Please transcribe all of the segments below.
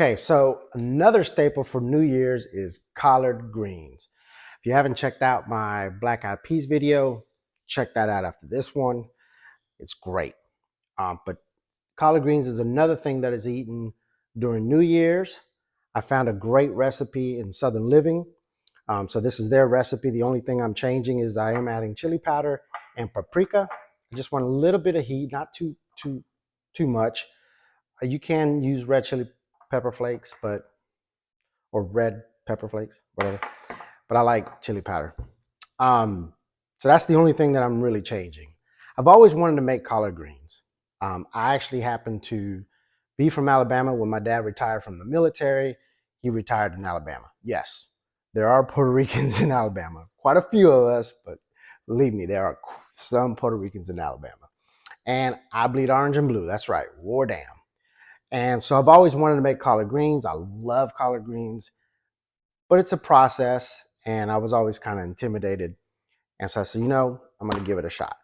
Okay, so another staple for New Year's is collard greens. If you haven't checked out my black eyed peas video, check that out after this one. It's great. But collard greens is another thing that is eaten during New Year's. I found a great recipe in Southern Living. So this is their recipe. The only thing I'm changing is I am adding chili powder and paprika. I just want a little bit of heat, not too much. You can use red chili pepper flakes, or red pepper flakes, whatever. But I like chili powder. So that's the only thing that I'm really changing. I've always wanted to make collard greens. I actually happen to be from Alabama. When my dad retired from the military, he retired in Alabama. Yes, there are Puerto Ricans in Alabama. Quite a few of us, but believe me, there are some Puerto Ricans in Alabama. And I bleed orange and blue. That's right, war damn. And so I've always wanted to make collard greens. I love collard greens, but it's a process, and I was always kind of intimidated. And so I said, I'm going to give it a shot.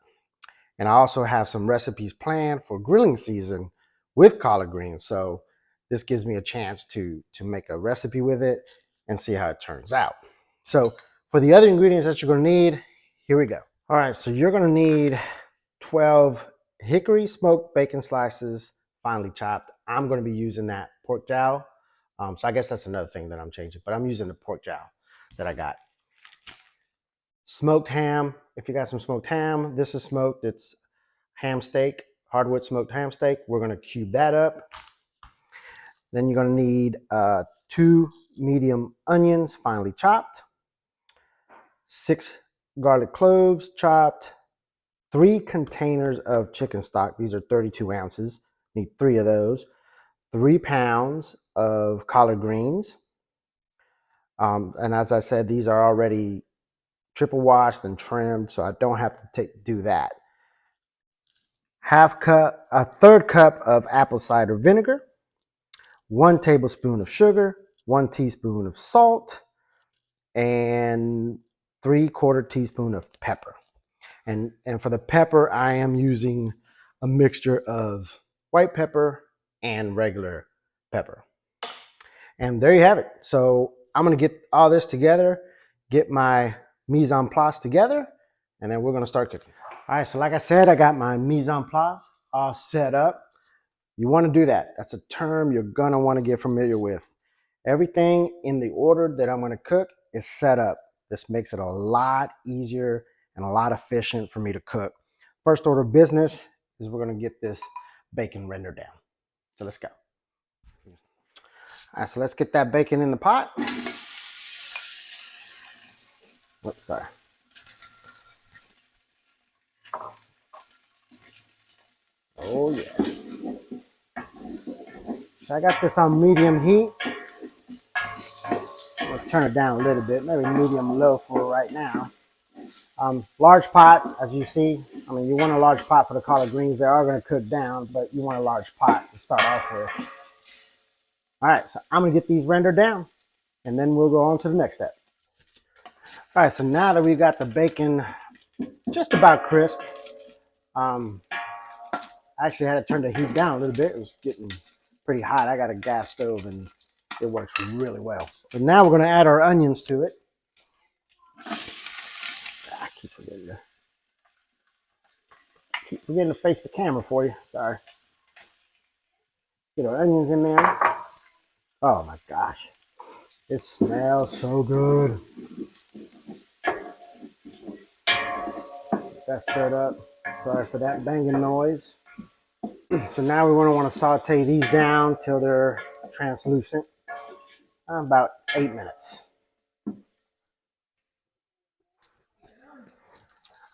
And I also have some recipes planned for grilling season with collard greens. So this gives me a chance to make a recipe with it and see how it turns out. So for the other ingredients that you're going to need, here we go. All right, so you're going to need 12 hickory smoked bacon slices, finely chopped. I'm going to be using that pork jowl. So I guess that's another thing that I'm changing, but I'm using the pork jowl that I got. Smoked ham. If you got some smoked ham, this is smoked. It's ham steak, hardwood smoked ham steak. We're going to cube that up. Then you're going to need 2 medium onions, finely chopped, 6 garlic cloves chopped, 3 containers of chicken stock. These are 32 ounces. Need 3 of those. 3 pounds of collard greens. And as I said, these are already triple washed and trimmed, so I don't have to do that. A third cup of apple cider vinegar, 1 tablespoon of sugar, 1 teaspoon of salt, and 3/4 teaspoon of pepper. And for the pepper, I am using a mixture of white pepper and regular pepper. And there you have it. So I'm going to get all this together, get my mise en place together, and then we're going to start cooking. All right, so like I said, I got my mise en place all set up. You want to do that. That's a term you're going to want to get familiar with. Everything in the order that I'm going to cook is set up. This makes it a lot easier and a lot efficient for me to cook. First order of business is we're going to get this bacon rendered down. So let's go. All right, so let's get that bacon in the pot. Oops, sorry. Oh yeah. So I got this on medium heat. Let's turn it down a little bit, maybe medium low for right now. Large pot, as you see. I mean, you want a large pot for the collard greens. They are going to cook down, but you want a large pot to start off with. All right, so I'm going to get these rendered down, and then we'll go on to the next step. All right, so now that we've got the bacon just about crisp, I actually had to turn the heat down a little bit. It was getting pretty hot. I got a gas stove, and it works really well. So now we're going to add our onions to it. I keep forgetting to face the camera for you. Sorry. Get our onions in there. Oh my gosh. It smells so good. Get that stirred up. Sorry for that banging noise. So now we want to saute these down till they're translucent. About 8 minutes.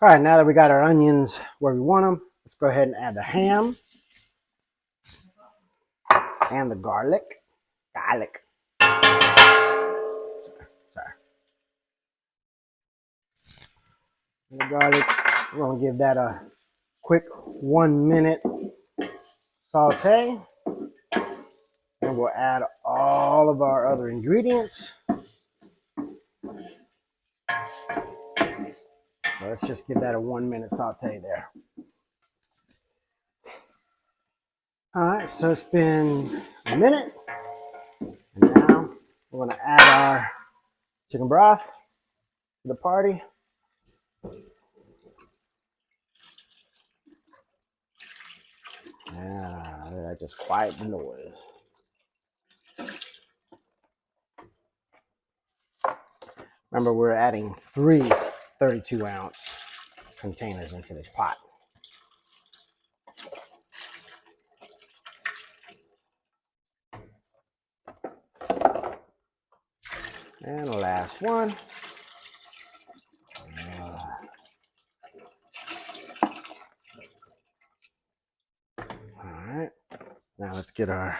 All right, now that we got our onions where we want them, let's go ahead and add the ham and the garlic. Sorry. And the garlic, we're going to give that a quick 1 minute saute. And we'll add all of our other ingredients. So let's just give that a 1 minute saute there. All right, so it's been a minute. We're gonna add our chicken broth to the party. Yeah, I just quiet the noise. Remember, we're adding 3 32-ounce containers into this pot. And the last one. All right, now let's get our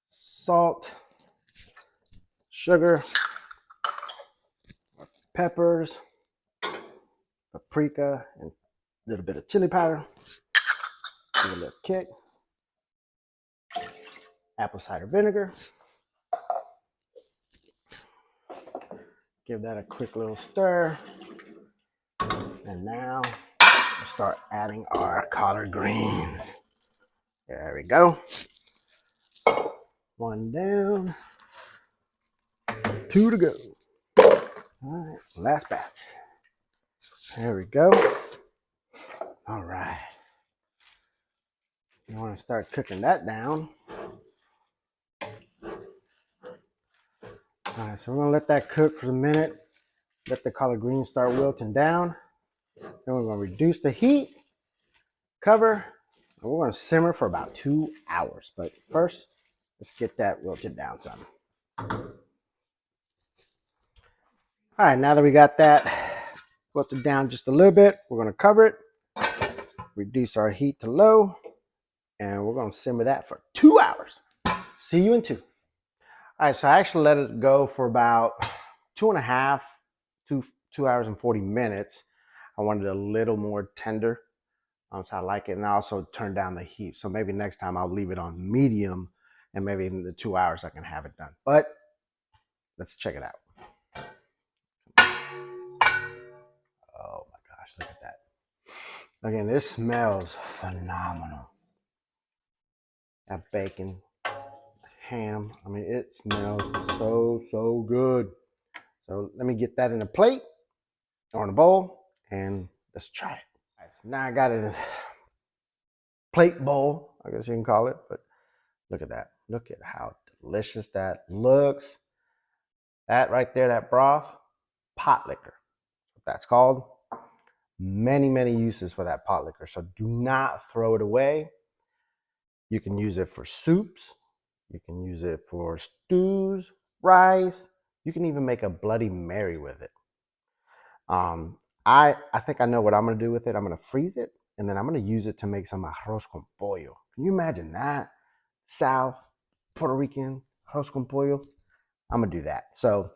salt, sugar, peppers, paprika, and a little bit of chili powder. Give it a little kick. Apple cider vinegar. Give that a quick little stir. And now we'll start adding our collard greens. There we go. 1 down, 2 to go. All right, last batch. There we go. All right. You want to start cooking that down. All right, so we're gonna let that cook for a minute. Let the collard greens start wilting down. Then we're gonna reduce the heat, cover, and we're gonna simmer for about 2 hours. But first, let's get that wilted down some. All right, now that we got that wilted down just a little bit, we're gonna cover it, reduce our heat to low, and we're gonna simmer that for 2 hours. See you in 2. All right, so I actually let it go for about 2.5, 2 hours and 40 minutes. I wanted it a little more tender, so I like it. And I also turned down the heat. So maybe next time I'll leave it on medium, and maybe in the 2 hours I can have it done. But let's check it out. Oh my gosh, look at that. Again, this smells phenomenal. That bacon, ham, I mean, it smells so good. So let me get that in a plate or in a bowl, and let's try it. All right, so now I got it in a plate bowl, I guess you can call it, but look at that. Look at how delicious that looks. That right there, that broth, pot liquor, that's called. Many uses for that pot liquor, so do not throw it away. You can use it for soups. You can use it for stews, rice. You can even make a Bloody Mary with it. I think I know what I'm gonna do with it. I'm gonna freeze it, and then I'm gonna use it to make some arroz con pollo. Can you imagine that? South Puerto Rican arroz con pollo. I'm gonna do that. So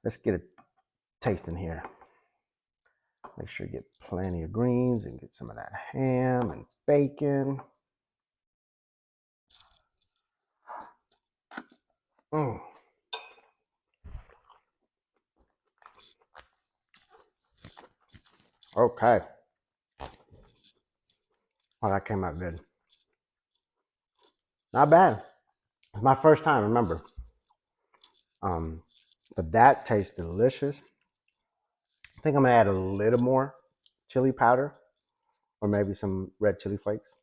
let's get a taste in here. Make sure you get plenty of greens and get some of that ham and bacon. Mm. Okay. Oh, that came out good. Not bad. It's my first time, remember. But that tastes delicious. I think I'm gonna add a little more chili powder or maybe some red chili flakes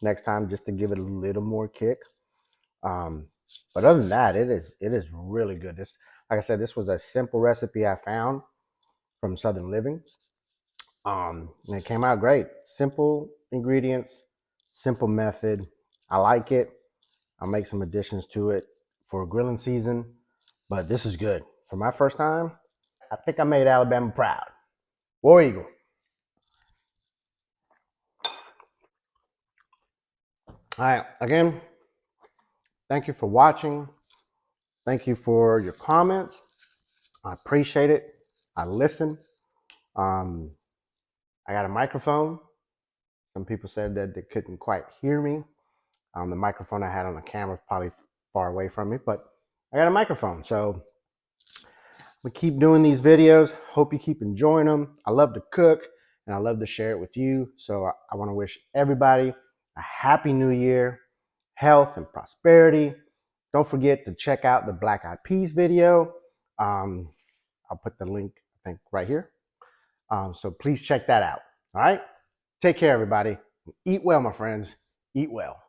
next time just to give it a little more kick. But other than that, it is really good. This, like I said, this was a simple recipe I found from Southern Living. And it came out great. Simple ingredients, simple method. I like it. I'll make some additions to it for grilling season, but this is good. For my first time, I think I made Alabama proud. War Eagle. All right, again, thank you for watching. Thank you for your comments. I appreciate it. I listen. I got a microphone. Some people said that they couldn't quite hear me. The microphone I had on the camera is probably far away from me, but I got a microphone. So we keep doing these videos. Hope you keep enjoying them. I love to cook and I love to share it with you. So I want to wish everybody a happy new year. health and prosperity. Don't forget to check out the Black Eyed Peas video. Um, I'll put the link, I think, right here. So please check that out. All right. Take care, everybody. Eat well, my friends. Eat well.